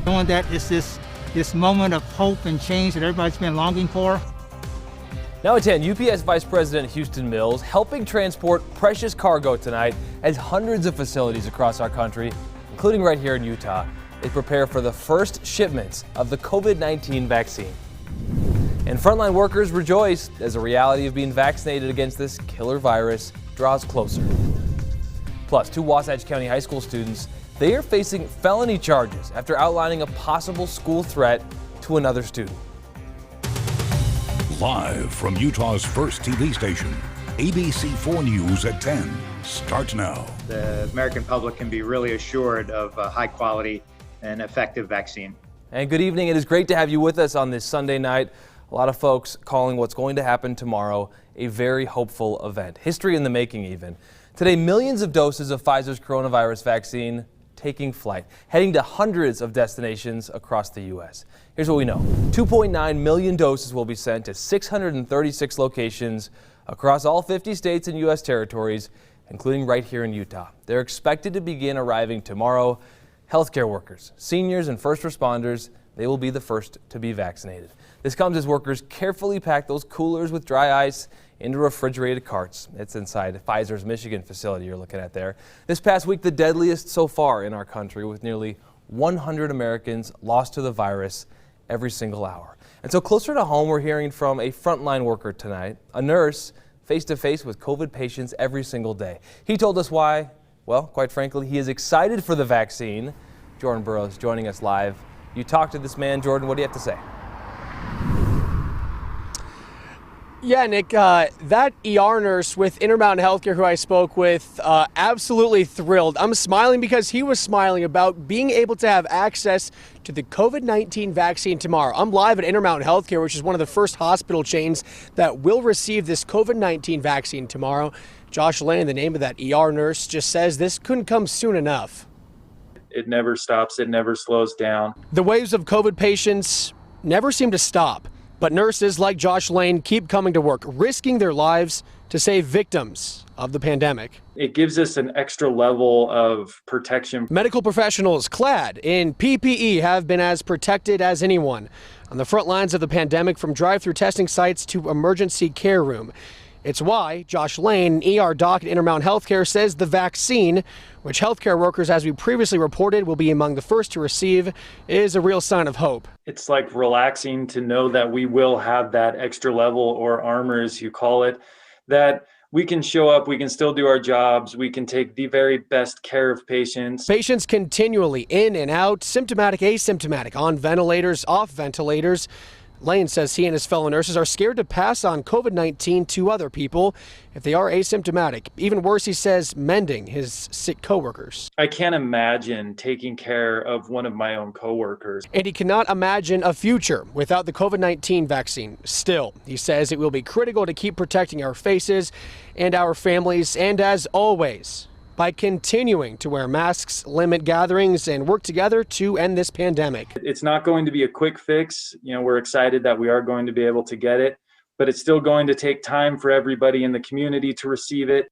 Knowing that it's this moment of hope and change that everybody's been longing for. Now at 10, UPS Vice President Houston Mills helping transport precious cargo tonight as hundreds of facilities across our country, including right here in Utah, they prepare for the first shipments of the COVID-19 vaccine. And frontline workers rejoice as the reality of being vaccinated against this killer virus draws closer. Plus, 2 Wasatch County high school students, they are facing felony charges after outlining a possible school threat to another student. Live from Utah's first TV station, ABC4 News at 10 starts now. The American public can be really assured of a high quality and effective vaccine. And good evening. It is great to have you with us on this Sunday night. A lot of folks calling what's going to happen tomorrow a very hopeful event. History in the making even. Today, millions of doses of Pfizer's coronavirus vaccine taking flight, heading to hundreds of destinations across the U.S. Here's what we know. 2.9 million doses will be sent to 636 locations across all 50 states and U.S. territories, including right here in Utah. They're expected to begin arriving tomorrow. Healthcare workers, seniors, and first responders, they will be the first to be vaccinated. This comes as workers carefully pack those coolers with dry ice into refrigerated carts. It's inside Pfizer's Michigan facility you're looking at there. This past week, the deadliest so far in our country, with nearly 100 Americans lost to the virus every single hour. And so closer to home, we're hearing from a frontline worker tonight, a nurse face-to-face with COVID patients every single day. He told us why, well, quite frankly, he is excited for the vaccine. Jordan Burroughs joining us live. You talked to this man, Jordan. What do you have to say? Yeah, Nick, that ER nurse with Intermountain Healthcare who I spoke with, absolutely thrilled. I'm smiling because he was smiling about being able to have access to the COVID-19 vaccine tomorrow. I'm live at Intermountain Healthcare, which is one of the first hospital chains that will receive this COVID-19 vaccine tomorrow. Josh Lane, the name of that ER nurse, just says this couldn't come soon enough. It never stops. It never slows down. The waves of COVID patients never seem to stop. But nurses like Josh Lane keep coming to work, risking their lives to save victims of the pandemic. It gives us an extra level of protection. Medical professionals clad in PPE have been as protected as anyone on the front lines of the pandemic, from drive-through testing sites to emergency care room. It's why Josh Lane, an ER doc at Intermountain Healthcare, says the vaccine, which healthcare workers, as we previously reported, will be among the first to receive, is a real sign of hope. It's like relaxing to know that we will have that extra level, or armor as you call it, that we can show up, we can still do our jobs, we can take the very best care of patients. Patients continually in and out, symptomatic, asymptomatic, on ventilators, off ventilators. Lane says he and his fellow nurses are scared to pass on COVID-19 to other people if they are asymptomatic. Even worse, he says, mending his sick coworkers. I can't imagine taking care of one of my own coworkers. And he cannot imagine a future without the COVID-19 vaccine. Still, he says it will be critical to keep protecting our faces and our families, and as always, by continuing to wear masks, limit gatherings, and work together to end this pandemic. It's not going to be a quick fix. We're excited that we are going to be able to get it, but it's still going to take time for everybody in the community to receive it.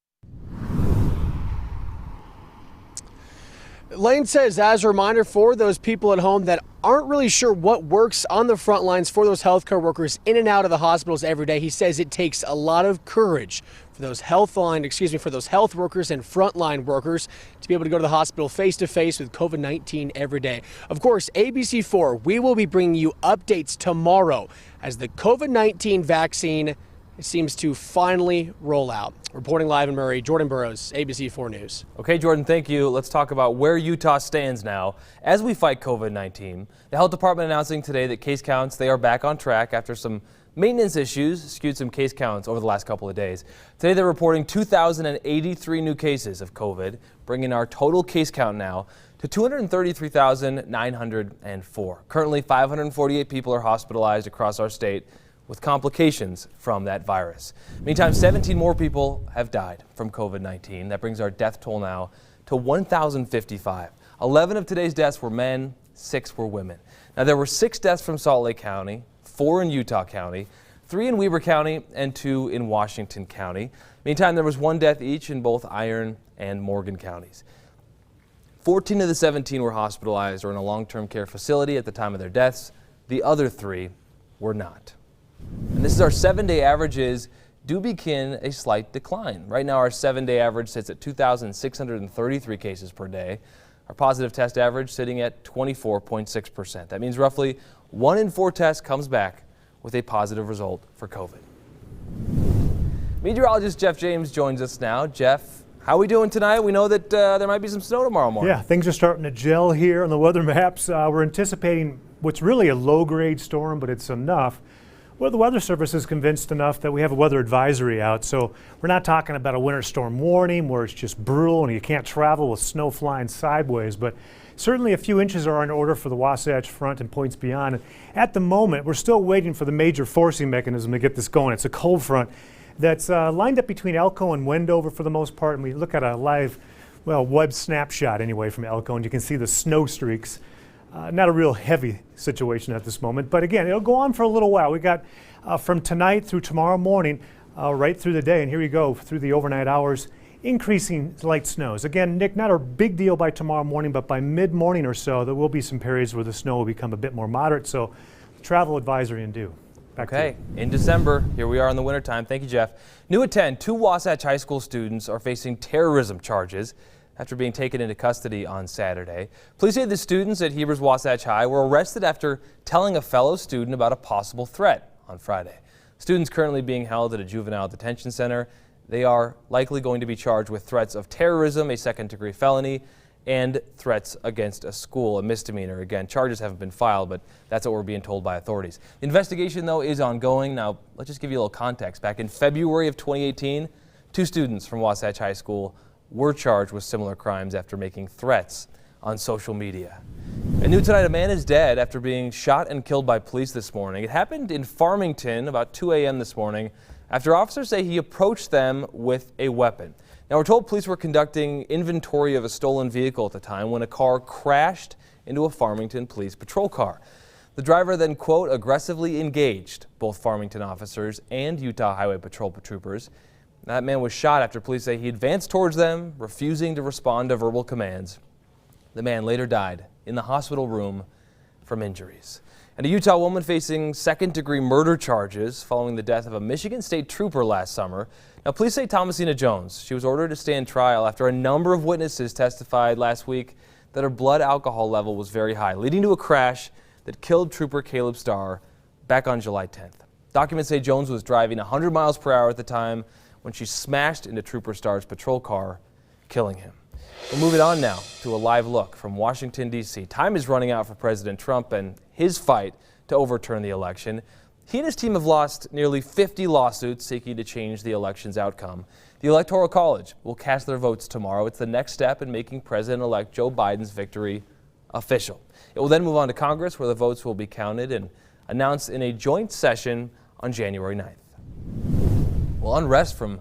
Lane says, as a reminder for those people at home that aren't really sure what works on the front lines for those healthcare workers in and out of the hospitals every day, he says it takes a lot of courage for those health workers and frontline workers to be able to go to the hospital face to face with COVID-19 every day. Of course, ABC4, we will be bringing you updates tomorrow as the COVID-19 vaccine seems to finally roll out. Reporting live in Murray, Jordan Burroughs, ABC4 News. Okay, Jordan, thank you. Let's talk about where Utah stands now as we fight COVID-19. The health department announcing today that case counts, they are back on track after some maintenance issues skewed some case counts over the last couple of days. Today they're reporting 2,083 new cases of COVID, bringing our total case count now to 233,904. Currently, 548 people are hospitalized across our state with complications from that virus. Meantime, 17 more people have died from COVID-19. That brings our death toll now to 1,055. 11 of today's deaths were men, 6 were women. Now, there were 6 deaths from Salt Lake County, 4 in Utah County, 3 in Weber County, and 2 in Washington County. Meantime, there was 1 death each in both Iron and Morgan counties. 14 of the 17 were hospitalized or in a long-term care facility at the time of their deaths. The other 3 were not. And this is our 7-day averages do begin a slight decline. Right now, our 7-day average sits at 2,633 cases per day. Our positive test average sitting at 24.6%. That means roughly 1 in 4 tests comes back with a positive result for COVID. Meteorologist Jeff James joins us now. Jeff, how are we doing tonight? We know that there might be some snow tomorrow morning. Yeah, things are starting to gel here on the weather maps. We're anticipating what's really a low-grade storm, but it's enough. Well, the Weather Service is convinced enough that we have a weather advisory out, so we're not talking about a winter storm warning where it's just brutal and you can't travel with snow flying sideways, but certainly a few inches are in order for the Wasatch Front and points beyond. At the moment, we're still waiting for the major forcing mechanism to get this going. It's a cold front that's lined up between Elko and Wendover for the most part, and we look at a live, web snapshot anyway from Elko, and you can see the snow streaks. Not a real heavy situation at this moment, but again, it'll go on for a little while. We got from tonight through tomorrow morning, right through the day, and here we go through the overnight hours, increasing light snows. Again, Nick, not a big deal by tomorrow morning, but by mid-morning or so, there will be some periods where the snow will become a bit more moderate, so travel advisory and due. Okay, in December, here we are in the wintertime. Thank you, Jeff. New at 10, 2 Wasatch High School students are facing terrorism charges after being taken into custody on Saturday. Police say the students at Heber's Wasatch High were arrested after telling a fellow student about a possible threat on Friday. Students currently being held at a juvenile detention center. They are likely going to be charged with threats of terrorism, a second-degree felony, and threats against a school, a misdemeanor. Again, charges haven't been filed, but that's what we're being told by authorities. The investigation, though, is ongoing. Now, let's just give you a little context. Back in February of 2018, 2 students from Wasatch High School were charged with similar crimes after making threats on social media. And new tonight, a man is dead after being shot and killed by police this morning. It happened in Farmington about 2 a.m. this morning after officers say he approached them with a weapon. Now, we're told police were conducting inventory of a stolen vehicle at the time when a car crashed into a Farmington police patrol car. The driver then, quote, aggressively engaged both Farmington officers and Utah Highway Patrol troopers. That man was shot after police say he advanced towards them, refusing to respond to verbal commands. The man later died in the hospital room from injuries. And a Utah woman facing second-degree murder charges following the death of a Michigan State trooper last summer. Now, police say Thomasina Jones, she was ordered to stand trial after a number of witnesses testified last week that her blood alcohol level was very high, leading to a crash that killed Trooper Caleb Starr back on July 10th. Documents say Jones was driving 100 miles per hour at the time when she smashed into Trooper Starr's patrol car, killing him. We're moving on now to a live look from Washington, D.C. Time is running out for President Trump and his fight to overturn the election. He and his team have lost nearly 50 lawsuits seeking to change the election's outcome. The Electoral College will cast their votes tomorrow. It's the next step in making President-elect Joe Biden's victory official. It will then move on to Congress, where the votes will be counted and announced in a joint session on January 9th. Well, unrest from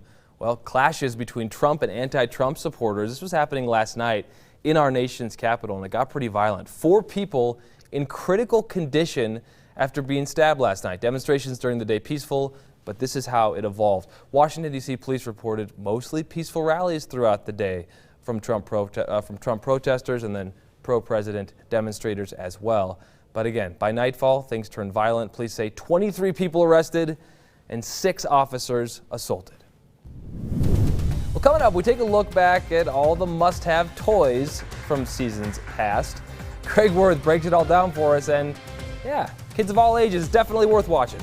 clashes between Trump and anti-Trump supporters. This was happening last night in our nation's capital, and it got pretty violent. 4 people in critical condition after being stabbed last night. Demonstrations during the day peaceful, but this is how it evolved. Washington, D.C. police reported mostly peaceful rallies throughout the day from Trump protesters and then pro-president demonstrators as well. But again, by nightfall, things turned violent. Police say 23 people arrested and 6 officers assaulted. Well, coming up, we take a look back at all the must-have toys from seasons past. Craig Worth breaks it all down for us, and yeah, kids of all ages, definitely worth watching.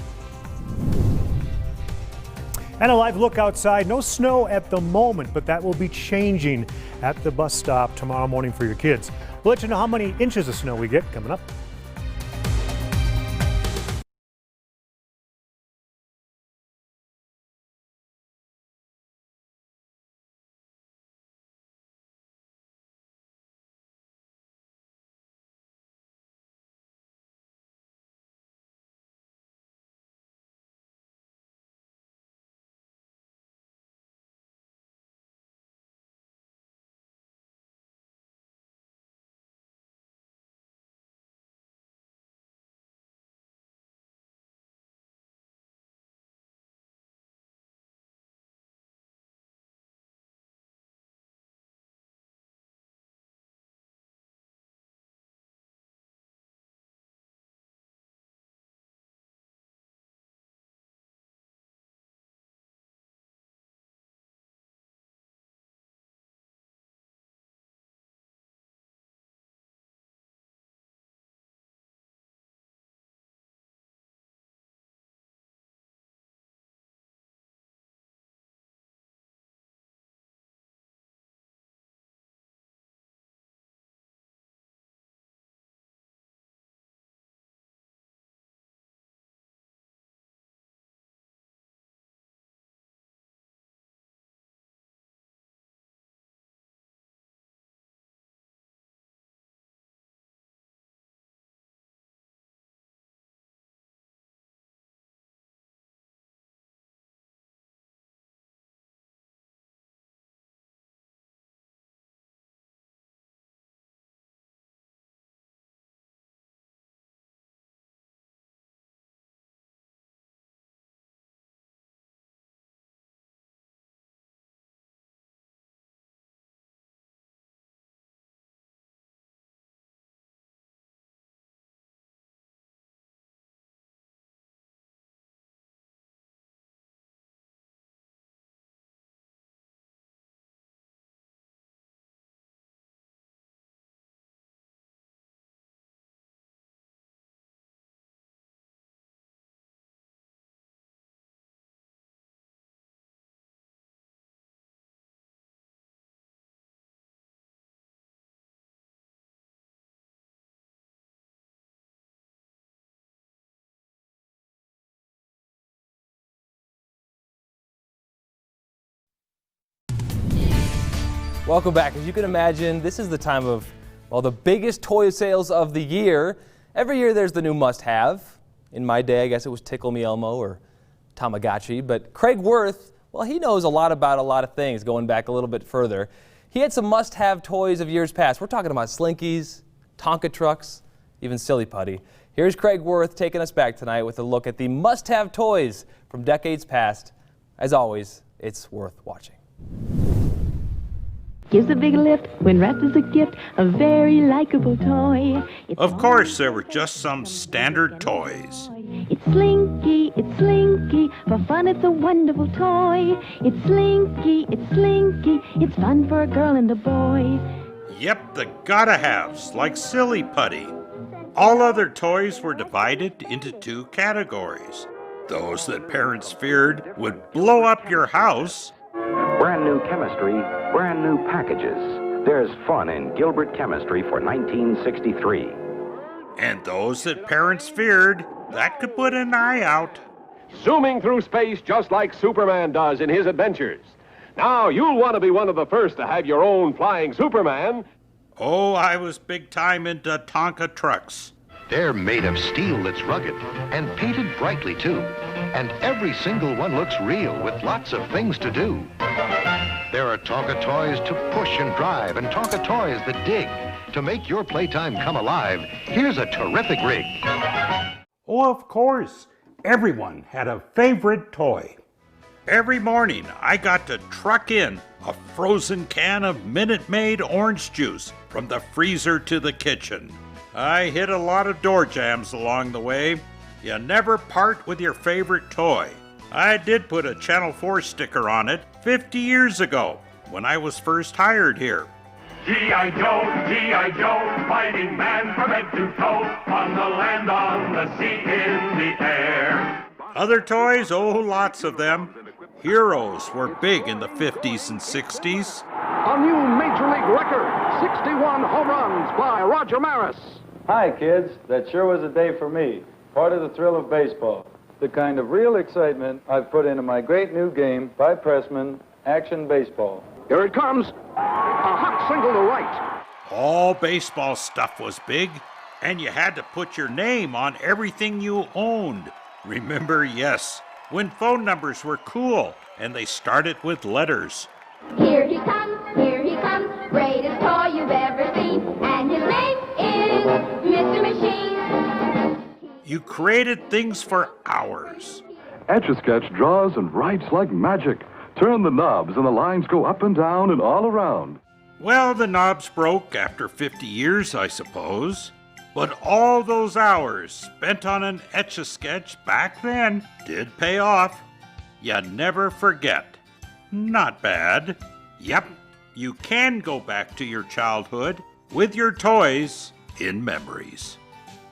And a live look outside. No snow at the moment, but that will be changing at the bus stop tomorrow morning for your kids. We'll let you know how many inches of snow we get coming up. Welcome back. As you can imagine, this is the time of, well, the biggest toy sales of the year. Every year there's the new must-have. In my day, I guess it was Tickle Me Elmo or Tamagotchi. But Craig Worth, well, he knows a lot about a lot of things going back a little bit further. He had some must-have toys of years past. We're talking about Slinkies, Tonka trucks, even Silly Putty. Here's Craig Worth taking us back tonight with a look at the must-have toys from decades past. As always, it's worth watching. Gives a big lift when wrapped as a gift, a very likable toy. Of course, there were just some standard toys. It's Slinky, for fun it's a wonderful toy. It's Slinky, it's fun for a girl and a boy. Yep, the gotta-haves, like Silly Putty. All other toys were divided into two categories. Those that parents feared would blow up your house. Brand new chemistry, brand new packages. There's fun in Gilbert Chemistry for 1963. And those that parents feared, that could put an eye out. Zooming through space just like Superman does in his adventures. Now you'll want to be one of the first to have your own flying Superman. Oh, I was big time into Tonka trucks. They're made of steel that's rugged and painted brightly, too. And every single one looks real with lots of things to do. There are Tonka toys to push and drive and Tonka toys that dig. To make your playtime come alive, here's a terrific rig. Oh, of course. Everyone had a favorite toy. Every morning, I got to truck in a frozen can of Minute Maid orange juice from the freezer to the kitchen. I hit a lot of door jams along the way. You never part with your favorite toy. I did put a Channel 4 sticker on it 50 years ago when I was first hired here. G.I. Joe, fighting man from head to toe, on the land, on the sea, in the air. Other toys, oh, lots of them. Heroes were big in the 50s and 60s. A new Major League record, 61 home runs by Roger Maris. Hi, kids. That sure was a day for me. Part of the thrill of baseball. The kind of real excitement I've put into my great new game by Pressman, Action Baseball. Here it comes. A hot single to right. All baseball stuff was big, and you had to put your name on everything you owned. Remember, yes, when phone numbers were cool, and they started with letters. Here he comes, greatest toy you've ever seen, and his name is Mr. Machine. You created things for hours. Etch-a-Sketch draws and writes like magic. Turn the knobs and the lines go up and down and all around. Well, the knobs broke after 50 years, I suppose. But all those hours spent on an Etch-a-Sketch back then did pay off. You never forget. Not bad. Yep, you can go back to your childhood with your toys in memories.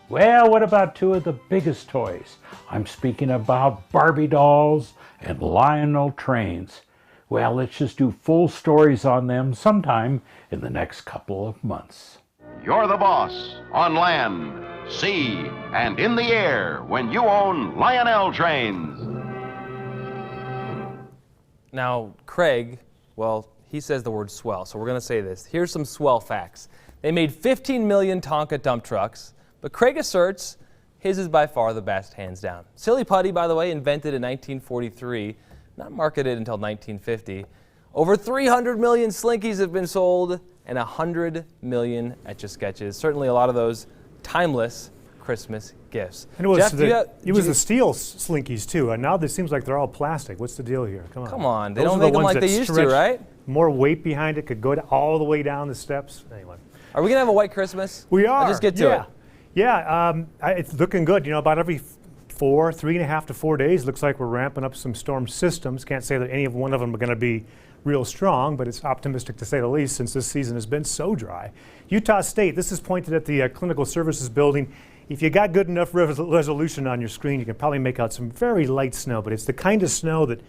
Well, what about two of the biggest toys? I'm speaking about Barbie dolls and Lionel trains. Well, let's just do full stories on them sometime in the next couple of months. You're the boss on land, sea, and in the air when you own Lionel trains. Now, Craig, well, he says the word swell, so we're going to say this. Here's some swell facts. They made 15 million Tonka dump trucks, but Craig asserts his is by far the best, hands down. Silly Putty, by the way, invented in 1943, not marketed until 1950. Over 300 million Slinkies have been sold, and 100 million Etch-a-Sketches. Certainly a lot of those timeless Christmas gifts. And it was, Jeff, the steel Slinkies too, and now it seems like they're all plastic. What's the deal here? Come on, they don't make them like they used to, right? More weight behind it, could go all the way down the steps. Anyway. Are we gonna have a white Christmas? We are. I'll just get to it. Yeah, it's looking good. You know, about every 3.5 to 4 days, looks like we're ramping up some storm systems. Can't say that any one of them are going to be real strong, but it's optimistic to say the least since this season has been so dry. Utah State, this is pointed at the Clinical Services Building. If you got good enough resolution on your screen, you can probably make out some very light snow, but it's the kind of snow that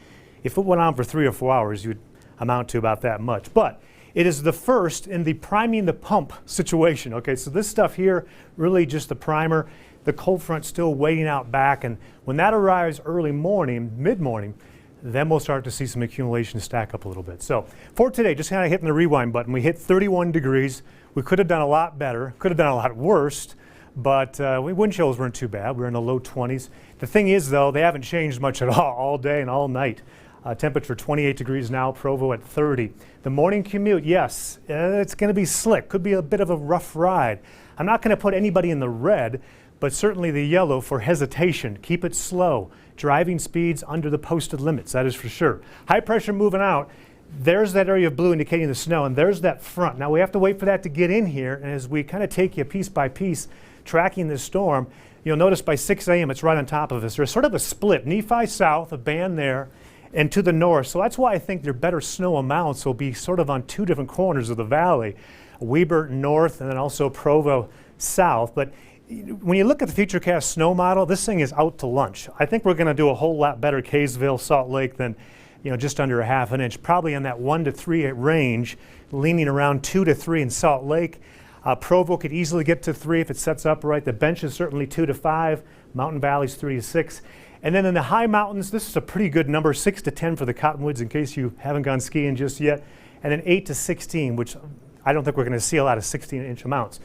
if it went on for 3 or 4 hours, you'd amount to about that much. But it is the first in the priming the pump situation. Okay, so this stuff here, really just the primer. The cold front still waiting out back, and when that arrives early morning, mid-morning, then we'll start to see some accumulation stack up a little bit. So for today, just kind of hitting the rewind button, we hit 31 degrees. We could have done a lot better, could have done a lot worse, but wind chills weren't too bad. We're in the low 20s. The thing is, though, they haven't changed much at all day and all night. Temperature 28 degrees now, Provo at 30. The morning commute, yes, it's going to be slick. Could be a bit of a rough ride. I'm not going to put anybody in the red, but certainly the yellow for hesitation. Keep it slow. Driving speeds under the posted limits, that is for sure. High pressure moving out. There's that area of blue indicating the snow, and there's that front. Now we have to wait for that to get in here, and as we kind of take you piece by piece, tracking this storm, you'll notice by 6 a.m. it's right on top of us. There's sort of a split. Nephi south, a band there, and to the north. So that's why I think their better snow amounts will be sort of on two different corners of the valley. Weber north and then also Provo south. But when you look at the Futurecast snow model, this thing is out to lunch. I think we're going to do a whole lot better Kaysville, Salt Lake than just under a ½ an inch, probably in that 1 to 3 range, leaning around 2 to 3 in Salt Lake. Provo could easily get to 3 if it sets up right. The bench is certainly 2 to 5. Mountain Valley's 3 to 6. And then in the high mountains, this is a pretty good number, 6 to 10 for the Cottonwoods in case you haven't gone skiing just yet. And then 8 to 16, which I don't think we're going to see a lot of 16-inch amounts.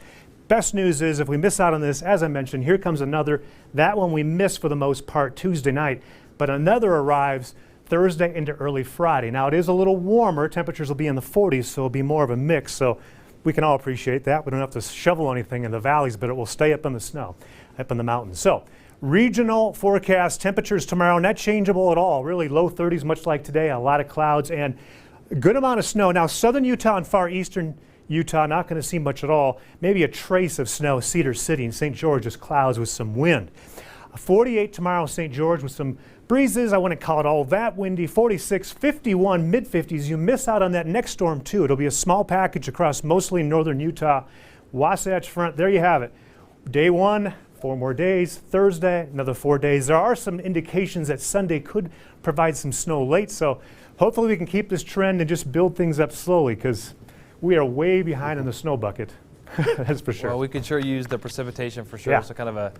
Best news is if we miss out on this, as I mentioned, here comes another. That one we missed for the most part Tuesday night, but another arrives Thursday into early Friday. Now it is a little warmer. Temperatures will be in the 40s, so it'll be more of a mix. So we can all appreciate that. We don't have to shovel anything in the valleys, but it will stay up in the snow, up in the mountains. So regional forecast, temperatures tomorrow, not changeable at all. Really low 30s, much like today. A lot of clouds and a good amount of snow. Now southern Utah and far eastern Utah, not going to see much at all. Maybe a trace of snow, Cedar City and St. George, just clouds with some wind. 48 tomorrow, St. George with some breezes. I wouldn't call it all that windy. 46, 51, mid-50s. You miss out on that next storm too. It'll be a small package across mostly northern Utah. Wasatch Front, there you have it. Day 1, 4 more days. Thursday, another 4 days. There are some indications that Sunday could provide some snow late, so hopefully we can keep this trend and just build things up slowly because we are way behind in the snow bucket. That's for sure. Well, we could sure use the precipitation for sure. Yeah. So kind of a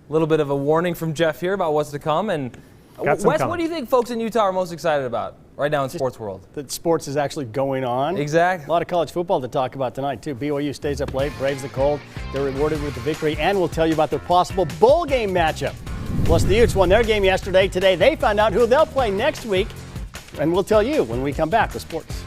little bit of a warning from Jeff here about what's to come. And Wes, what do you think folks in Utah are most excited about right now in sports world? That sports is actually going on. Exactly. A lot of college football to talk about tonight, too. BYU stays up late, braves the cold. They're rewarded with the victory, and we'll tell you about their possible bowl game matchup. Plus, the Utes won their game yesterday. Today, they found out who they'll play next week, and we'll tell you when we come back with sports.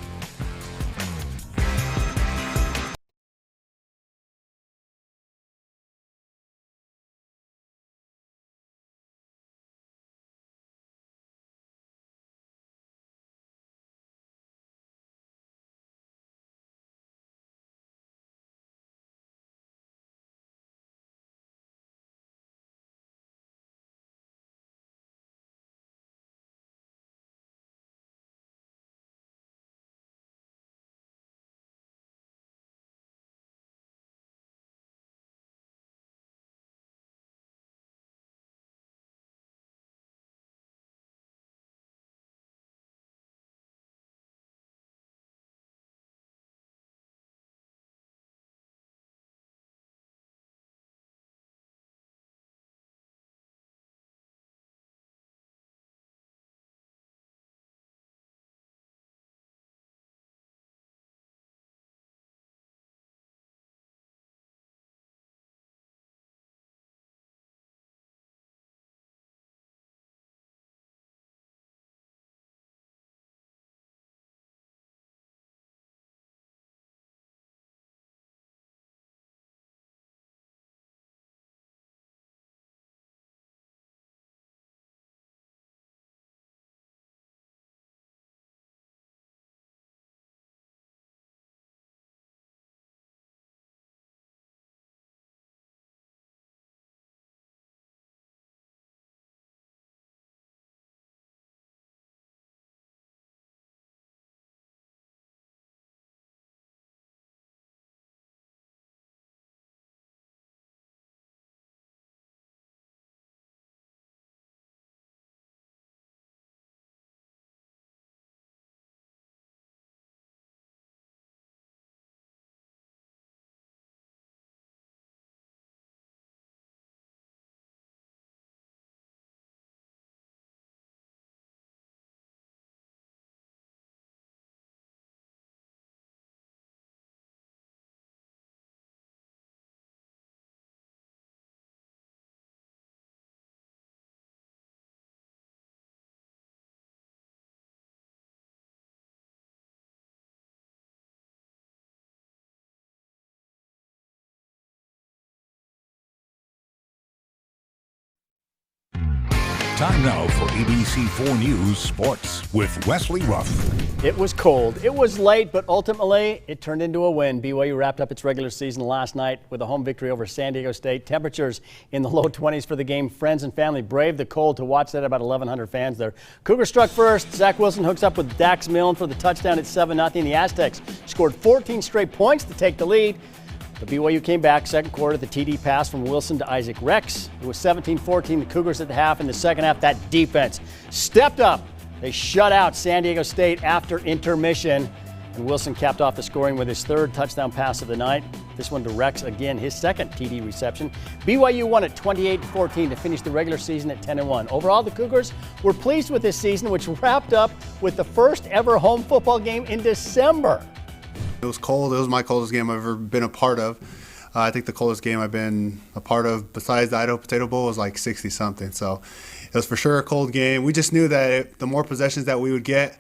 Time now for ABC4 News Sports with Wesley Ruff. It was cold. It was late, but ultimately it turned into a win. BYU wrapped up its regular season last night with a home victory over San Diego State. Temperatures in the low 20s for the game. Friends and family braved the cold to watch that. About 1,100 fans there. Cougars struck first. Zach Wilson hooks up with Dax Milne for the touchdown at 7-0. The Aztecs scored 14 straight points to take the lead. But BYU came back second quarter, the TD pass from Wilson to Isaac Rex. It was 17-14, the Cougars at the half. In the second half, that defense stepped up. They shut out San Diego State after intermission. And Wilson capped off the scoring with his third touchdown pass of the night. This one to Rex, again, his second TD reception. BYU won at 28-14 to finish the regular season at 10-1. Overall, the Cougars were pleased with this season, which wrapped up with the first ever home football game in December. It was cold. It was my coldest game I've ever been a part of. I think the coldest game I've been a part of besides the Idaho Potato Bowl was like 60-something. So it was for sure a cold game. We just knew that the more possessions that we would get,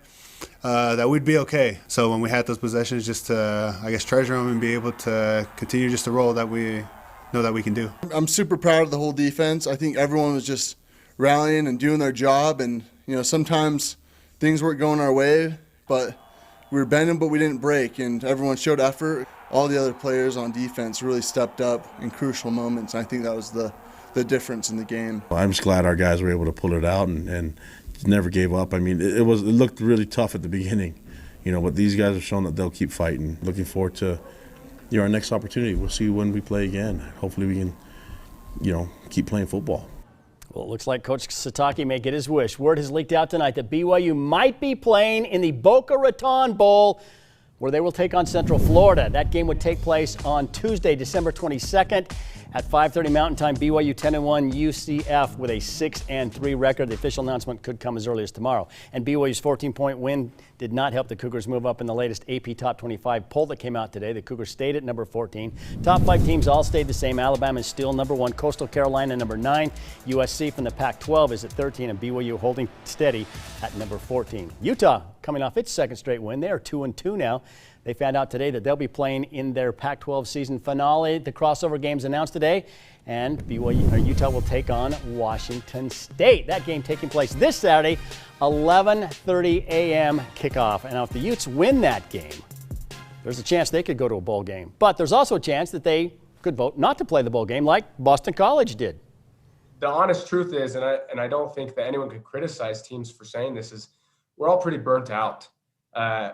that we'd be okay. So when we had those possessions, just to, I guess, treasure them and be able to continue just to roll that we know that we can do. I'm super proud of the whole defense. I think everyone was just rallying and doing their job. And, sometimes things weren't going our way, but we were bending, but we didn't break, and everyone showed effort. All the other players on defense really stepped up in crucial moments, and I think that was the difference in the game. I'm just glad our guys were able to pull it out and never gave up. I mean, it looked really tough at the beginning, but these guys have shown that they'll keep fighting. Looking forward to our next opportunity. We'll see when we play again. Hopefully we can, keep playing football. Well, it looks like Coach Satake may get his wish. Word has leaked out tonight that BYU might be playing in the Boca Raton Bowl, where they will take on Central Florida. That game would take place on Tuesday, December 22nd at 5:30 Mountain Time. BYU 10-1, UCF with a 6-3 record. The official announcement could come as early as tomorrow. And BYU's 14-point win did not help the Cougars move up in the latest AP Top 25 poll that came out today. The Cougars stayed at number 14. Top 5 teams all stayed the same. Alabama is still number 1. Coastal Carolina number 9. USC from the Pac-12 is at 13, and BYU holding steady at number 14. Utah coming off its second straight win. They are 2-2 now. They found out today that they'll be playing in their Pac-12 season finale. The crossover game's announced today, and Utah will take on Washington State. That game taking place this Saturday, 11:30 a.m. kickoff. And now if the Utes win that game, there's a chance they could go to a bowl game. But there's also a chance that they could vote not to play the bowl game like Boston College did. The honest truth is, and I don't think that anyone could criticize teams for saying this, is we're all pretty burnt out.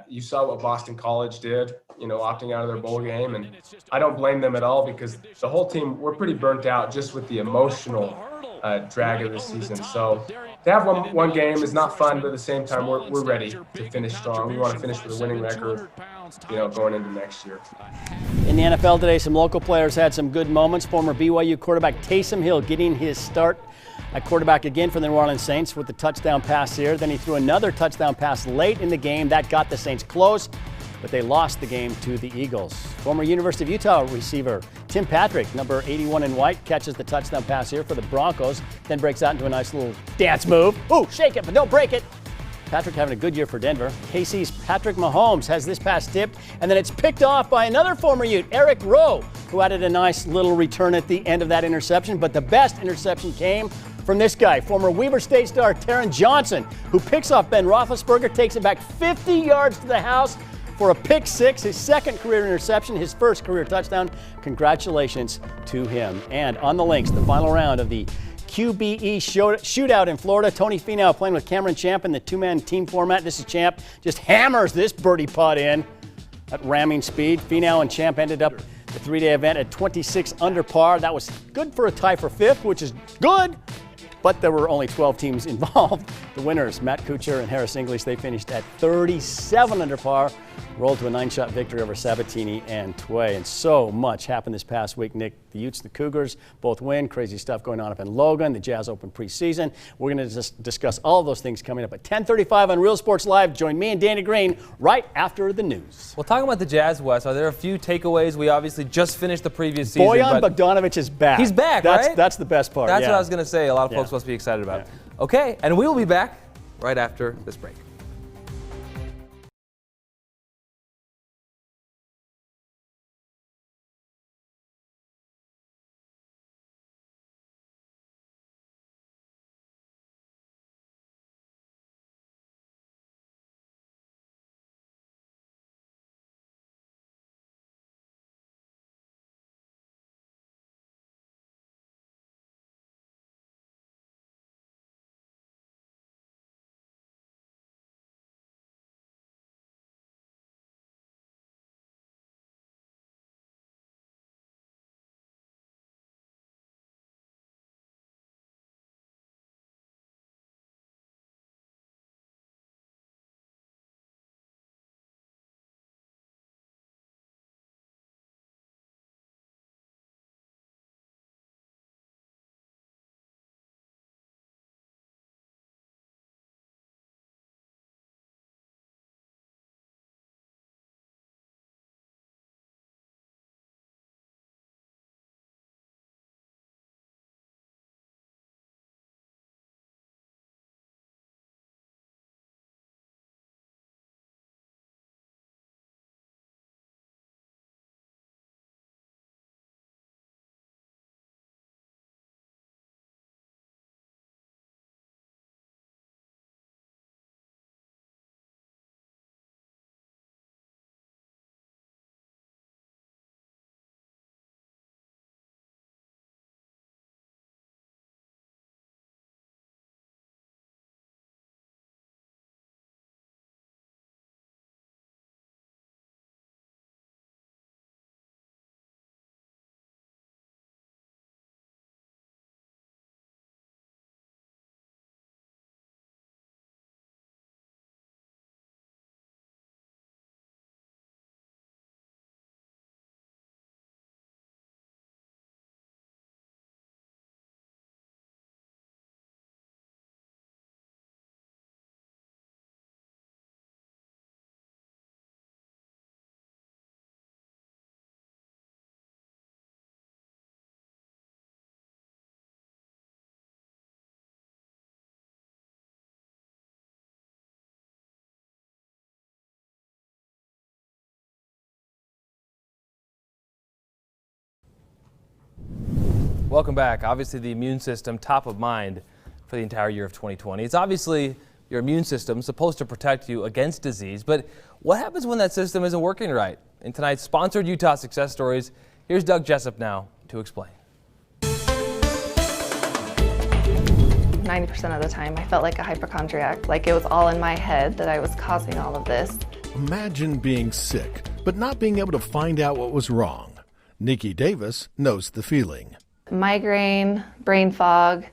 You saw what Boston College did, opting out of their bowl game, and I don't blame them at all because the whole team, we're pretty burnt out just with the emotional drag of the season. So to have one game is not fun, but at the same time, we're ready to finish strong. We want to finish with a winning record, going into next year. In the NFL today, some local players had some good moments. Former BYU quarterback Taysom Hill getting his start at quarterback again for the New Orleans Saints with the touchdown pass here. Then he threw another touchdown pass late in the game. That got the Saints close, but they lost the game to the Eagles. Former University of Utah receiver Tim Patrick, number 81 in white, catches the touchdown pass here for the Broncos, then breaks out into a nice little dance move. Ooh, shake it, but don't break it. Patrick having a good year for Denver. KC's Patrick Mahomes has this pass tipped, and then it's picked off by another former Ute, Eric Rowe, who added a nice little return at the end of that interception. But the best interception came from this guy, former Weber State star Taron Johnson, who picks off Ben Roethlisberger, takes it back 50 yards to the house for a pick six, his second career interception, his first career touchdown. Congratulations to him. And on the links, the final round of the QBE shootout in Florida. Tony Finau playing with Cameron Champ in the two-man team format. This is Champ just hammers this birdie putt in at ramming speed. Finau and Champ ended up the three-day event at 26 under par. That was good for a tie for fifth, which is good, but there were only 12 teams involved. The winners, Matt Kuchar and Harris English, they finished at 37 under par, rolled to a 9-shot victory over Sabatini and Tway. And so much happened this past week, Nick. The Utes and the Cougars both win. Crazy stuff going on up in Logan. The Jazz Open preseason. We're going to discuss all of those things coming up at 10:35 on Real Sports Live. Join me and Danny Green right after the news. Well, talking about the Jazz, Wes, are there a few takeaways? We obviously just finished the previous season. Bojan Bogdanovic is back. He's back, right? That's the best part. That's what I was going to say. A lot of folks must be excited about it. Okay, and we will be back right after this break. Welcome back. Obviously, the immune system top of mind for the entire year of 2020. It's obviously your immune system supposed to protect you against disease, but what happens when that system isn't working right? In tonight's sponsored Utah Success Stories, here's Doug Jessup now to explain. 90% of the time, I felt like a hypochondriac, like it was all in my head that I was causing all of this. Imagine being sick, but not being able to find out what was wrong. Nikki Davis knows the feeling. Migraine, brain fog,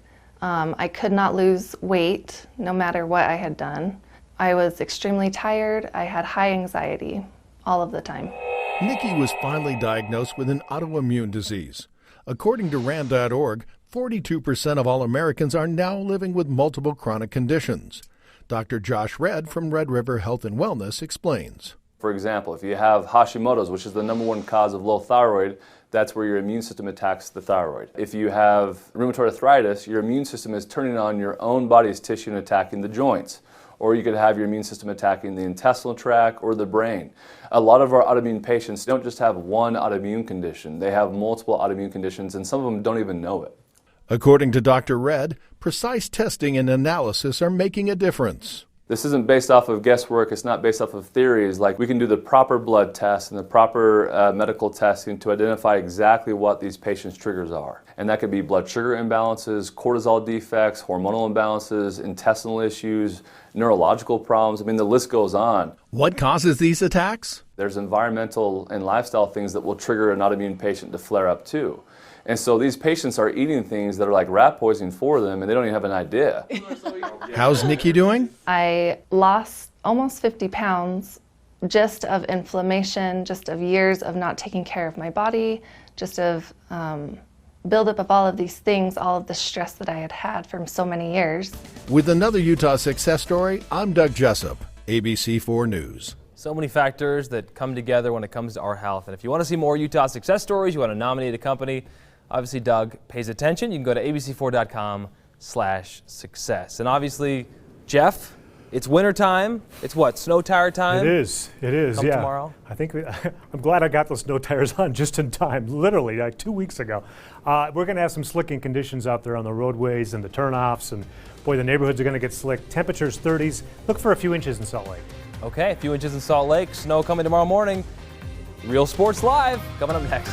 I could not lose weight no matter what I had done. I was extremely tired. I had high anxiety all of the time. Nikki was finally diagnosed with an autoimmune disease. According to RAND.org, 42% of all Americans are now living with multiple chronic conditions. Dr. Josh Redd from Red River Health and Wellness explains. For example, if you have Hashimoto's, which is the #1 cause of low thyroid, that's where your immune system attacks the thyroid. If you have rheumatoid arthritis, your immune system is turning on your own body's tissue and attacking the joints. Or you could have your immune system attacking the intestinal tract or the brain. A lot of our autoimmune patients don't just have one autoimmune condition. They have multiple autoimmune conditions, and some of them don't even know it. According to Dr. Redd, precise testing and analysis are making a difference. This isn't based off of guesswork. It's not based off of theories. Like, we can do the proper blood tests and the proper medical testing to identify exactly what these patients' triggers are. And that could be blood sugar imbalances, cortisol defects, hormonal imbalances, intestinal issues, neurological problems. I mean, the list goes on. What causes these attacks? There's environmental and lifestyle things that will trigger an autoimmune patient to flare up too. And so these patients are eating things that are like rat poisoning for them, and they don't even have an idea. How's Nikki doing? I lost almost 50 pounds just of inflammation, just of years of not taking care of my body, just of buildup of all of these things, all of the stress that I had had from so many years. With another Utah Success Story, I'm Doug Jessup, ABC4 News. So many factors that come together when it comes to our health. And if you want to see more Utah Success Stories, you want to nominate a company, obviously Doug pays attention. You can go to abc4.com/success. And obviously, Jeff, it's winter time. It's what, snow tire time? It is, yeah. Tomorrow? I think I'm glad I got those snow tires on just in time, literally like 2 weeks ago. We're going to have some slicking conditions out there on the roadways and the turnoffs, and boy, the neighborhoods are going to get slick. Temperatures 30s. Look for a few inches in Salt Lake. Okay, a few inches in Salt Lake. Snow coming tomorrow morning. Real Sports Live coming up next.